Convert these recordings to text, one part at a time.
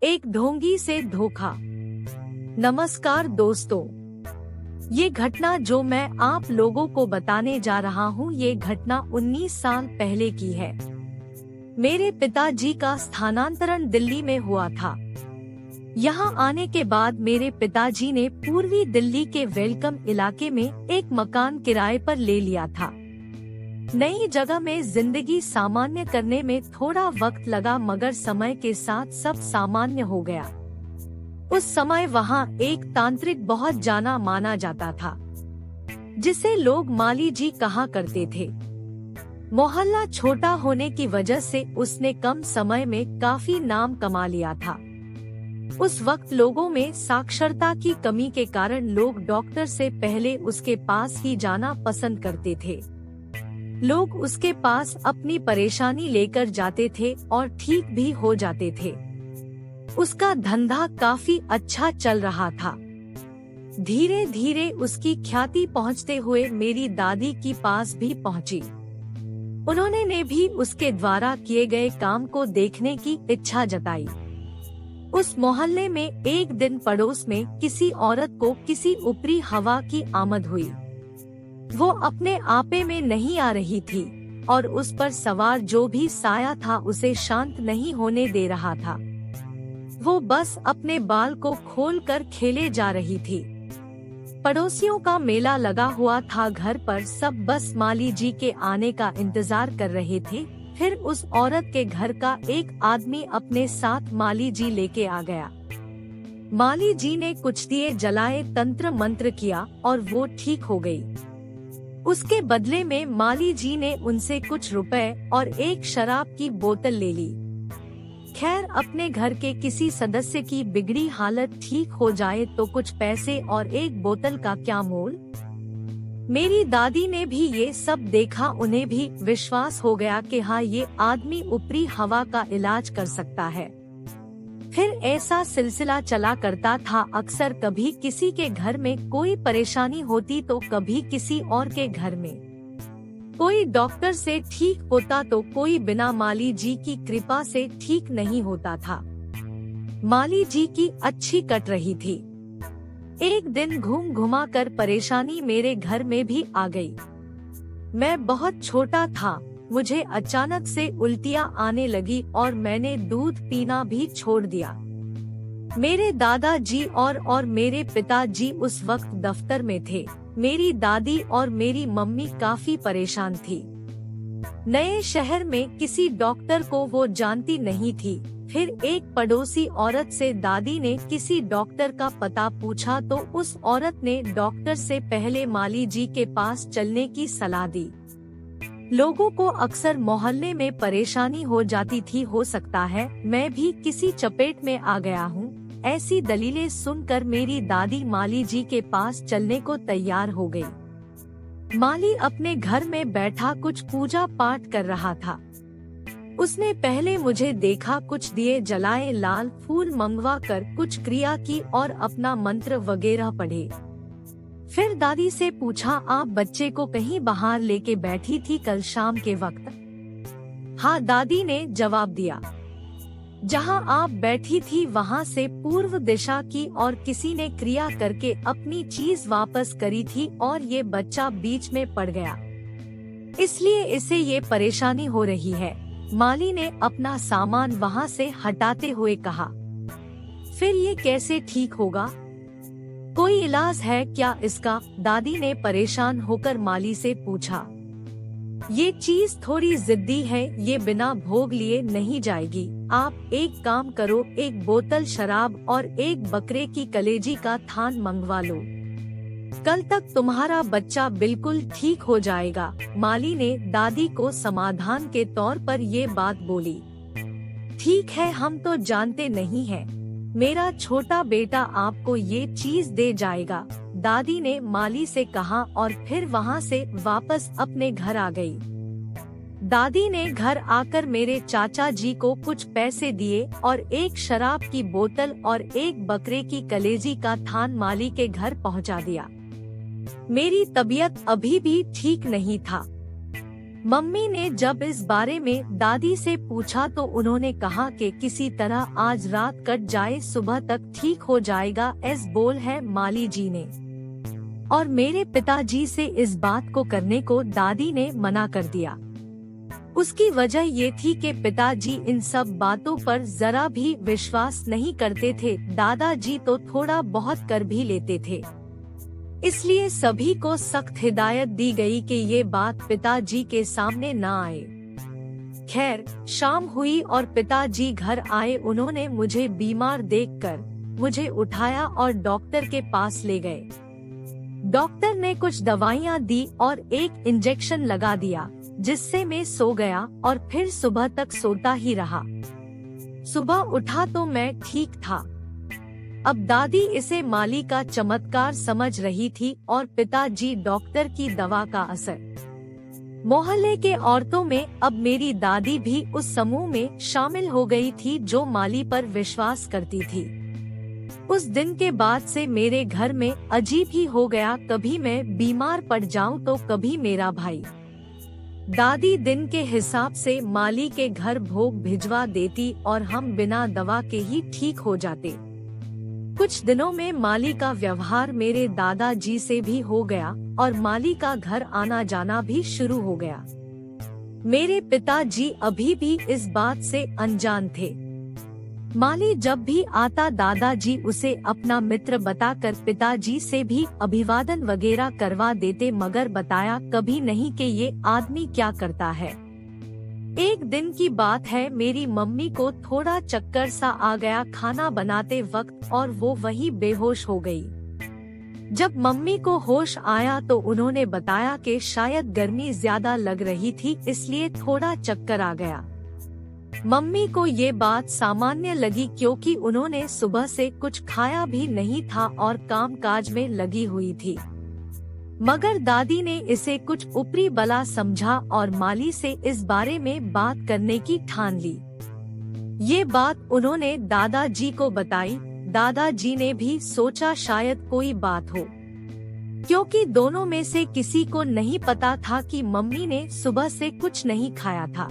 एक ढोंगी से धोखा। नमस्कार दोस्तों, ये घटना जो मैं आप लोगों को बताने जा रहा हूँ, ये घटना 19 साल पहले की है। मेरे पिताजी का स्थानांतरण दिल्ली में हुआ था। यहाँ आने के बाद मेरे पिताजी ने पूर्वी दिल्ली के वेलकम इलाके में एक मकान किराए पर ले लिया था। नई जगह में जिंदगी सामान्य करने में थोड़ा वक्त लगा, मगर समय के साथ सब सामान्य हो गया। उस समय वहाँ एक तांत्रिक बहुत जाना माना जाता था, जिसे लोग माली जी कहा करते थे। मोहल्ला छोटा होने की वजह से उसने कम समय में काफी नाम कमा लिया था। उस वक्त लोगों में साक्षरता की कमी के कारण लोग डॉक्टर से पहले उसके पास ही जाना पसंद करते थे। लोग उसके पास अपनी परेशानी लेकर जाते थे और ठीक भी हो जाते थे। उसका धंधा काफी अच्छा चल रहा था। धीरे धीरे उसकी ख्याति पहुंचते हुए मेरी दादी की पास भी पहुंची। उन्होंने ने भी उसके द्वारा किए गए काम को देखने की इच्छा जताई। उस मोहल्ले में एक दिन पड़ोस में किसी औरत को किसी ऊपरी हवा की आमद हुई। वो अपने आपे में नहीं आ रही थी और उस पर सवार जो भी साया था उसे शांत नहीं होने दे रहा था। वो बस अपने बाल को खोलकर खेले जा रही थी। पड़ोसियों का मेला लगा हुआ था। घर पर सब बस माली जी के आने का इंतजार कर रहे थे। फिर उस औरत के घर का एक आदमी अपने साथ माली जी लेके आ गया। माली जी ने कुछ दिए जलाए, तंत्र मंत्र किया और वो ठीक हो गई। उसके बदले में माली जी ने उनसे कुछ रुपए और एक शराब की बोतल ले ली। खैर, अपने घर के किसी सदस्य की बिगड़ी हालत ठीक हो जाए तो कुछ पैसे और एक बोतल का क्या मोल। मेरी दादी ने भी ये सब देखा। उन्हें भी विश्वास हो गया कि हाँ, ये आदमी ऊपरी हवा का इलाज कर सकता है। फिर ऐसा सिलसिला चला करता था। अक्सर कभी किसी के घर में कोई परेशानी होती तो कभी किसी और के घर में। कोई डॉक्टर से ठीक होता तो कोई बिना माली जी की कृपा से ठीक नहीं होता था। माली जी की अच्छी कट रही थी। एक दिन घूम घुमा कर परेशानी मेरे घर में भी आ गई। मैं बहुत छोटा था। मुझे अचानक से उल्टियाँ आने लगी और मैंने दूध पीना भी छोड़ दिया। मेरे दादाजी और मेरे पिताजी उस वक्त दफ्तर में थे। मेरी दादी और मेरी मम्मी काफी परेशान थी। नए शहर में किसी डॉक्टर को वो जानती नहीं थी। फिर एक पड़ोसी औरत से दादी ने किसी डॉक्टर का पता पूछा तो उस औरत ने डॉक्टर से पहले माली जी के पास चलने की सलाह दी। लोगों को अक्सर मोहल्ले में परेशानी हो जाती थी। हो सकता है मैं भी किसी चपेट में आ गया हूँ। ऐसी दलीलें सुनकर मेरी दादी माली जी के पास चलने को तैयार हो गई। माली अपने घर में बैठा कुछ पूजा पाठ कर रहा था। उसने पहले मुझे देखा, कुछ दिए जलाए, लाल फूल मंगवा कर कुछ क्रिया की और अपना मंत्र वगैरह पढ़े। फिर दादी से पूछा, आप बच्चे को कहीं बाहर लेके बैठी थी कल शाम के वक्त? हाँ, दादी ने जवाब दिया। जहाँ आप बैठी थी वहाँ से पूर्व दिशा की और किसी ने क्रिया करके अपनी चीज वापस करी थी और ये बच्चा बीच में पड़ गया, इसलिए इसे ये परेशानी हो रही है। माली ने अपना सामान वहाँ से हटाते हुए कहा। फिर ये कैसे ठीक होगा? कोई इलाज है क्या इसका? दादी ने परेशान होकर माली से पूछा। ये चीज थोड़ी जिद्दी है, ये बिना भोग लिए नहीं जाएगी। आप एक काम करो, एक बोतल शराब और एक बकरे की कलेजी का थान मंगवा लो। कल तक तुम्हारा बच्चा बिल्कुल ठीक हो जाएगा। माली ने दादी को समाधान के तौर पर ये बात बोली। ठीक है, हम तो जानते नहीं हैं। मेरा छोटा बेटा आपको ये चीज दे जाएगा, दादी ने माली से कहा और फिर वहाँ से वापस अपने घर आ गई। दादी ने घर आकर मेरे चाचा जी को कुछ पैसे दिए और एक शराब की बोतल और एक बकरे की कलेजी का थान माली के घर पहुँचा दिया। मेरी तबीयत अभी भी ठीक नहीं था। मम्मी ने जब इस बारे में दादी से पूछा तो उन्होंने कहा कि किसी तरह आज रात कट जाए, सुबह तक ठीक हो जाएगा, ऐसा बोल है माली जी ने। और मेरे पिताजी से इस बात को करने को दादी ने मना कर दिया। उसकी वजह ये थी कि पिताजी इन सब बातों पर जरा भी विश्वास नहीं करते थे। दादाजी तो थोड़ा बहुत कर भी लेते थे, इसलिए सभी को सख्त हिदायत दी गई कि ये बात पिताजी के सामने न आए। खैर, शाम हुई और पिताजी घर आए। उन्होंने मुझे बीमार देखकर मुझे उठाया और डॉक्टर के पास ले गए। डॉक्टर ने कुछ दवाइयाँ दी और एक इंजेक्शन लगा दिया, जिससे मैं सो गया और फिर सुबह तक सोता ही रहा। सुबह उठा तो मैं ठीक था। अब दादी इसे माली का चमत्कार समझ रही थी और पिताजी डॉक्टर की दवा का असर। मोहल्ले के औरतों में अब मेरी दादी भी उस समूह में शामिल हो गई थी जो माली पर विश्वास करती थी। उस दिन के बाद से मेरे घर में अजीब ही हो गया, कभी मैं बीमार पड़ जाऊं तो कभी मेरा भाई। दादी दिन के हिसाब से माली के घर भोग भिजवा देती और हम बिना दवा के ही ठीक हो जाते। कुछ दिनों में माली का व्यवहार मेरे दादाजी से भी हो गया और माली का घर आना जाना भी शुरू हो गया। मेरे पिताजी अभी भी इस बात से अनजान थे। माली जब भी आता दादाजी उसे अपना मित्र बताकर पिताजी से भी अभिवादन वगैरह करवा देते, मगर बताया कभी नहीं कि ये आदमी क्या करता है। एक दिन की बात है, मेरी मम्मी को थोड़ा चक्कर सा आ गया खाना बनाते वक्त और वो वहीं बेहोश हो गई। जब मम्मी को होश आया तो उन्होंने बताया कि शायद गर्मी ज्यादा लग रही थी, इसलिए थोड़ा चक्कर आ गया। मम्मी को ये बात सामान्य लगी क्योंकि उन्होंने सुबह से कुछ खाया भी नहीं था और काम काज में लगी हुई थी, मगर दादी ने इसे कुछ ऊपरी बला समझा और माली से इस बारे में बात करने की ठान ली। ये बात उन्होंने दादाजी को बताई। दादाजी ने भी सोचा शायद कोई बात हो, क्योंकि दोनों में से किसी को नहीं पता था कि मम्मी ने सुबह से कुछ नहीं खाया था।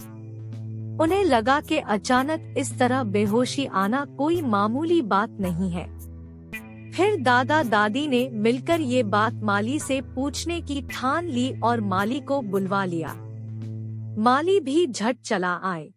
उन्हें लगा कि अचानक इस तरह बेहोशी आना कोई मामूली बात नहीं है। फिर दादा दादी ने मिलकर ये बात माली से पूछने की ठान ली और माली को बुलवा लिया। माली भी झट चला आए।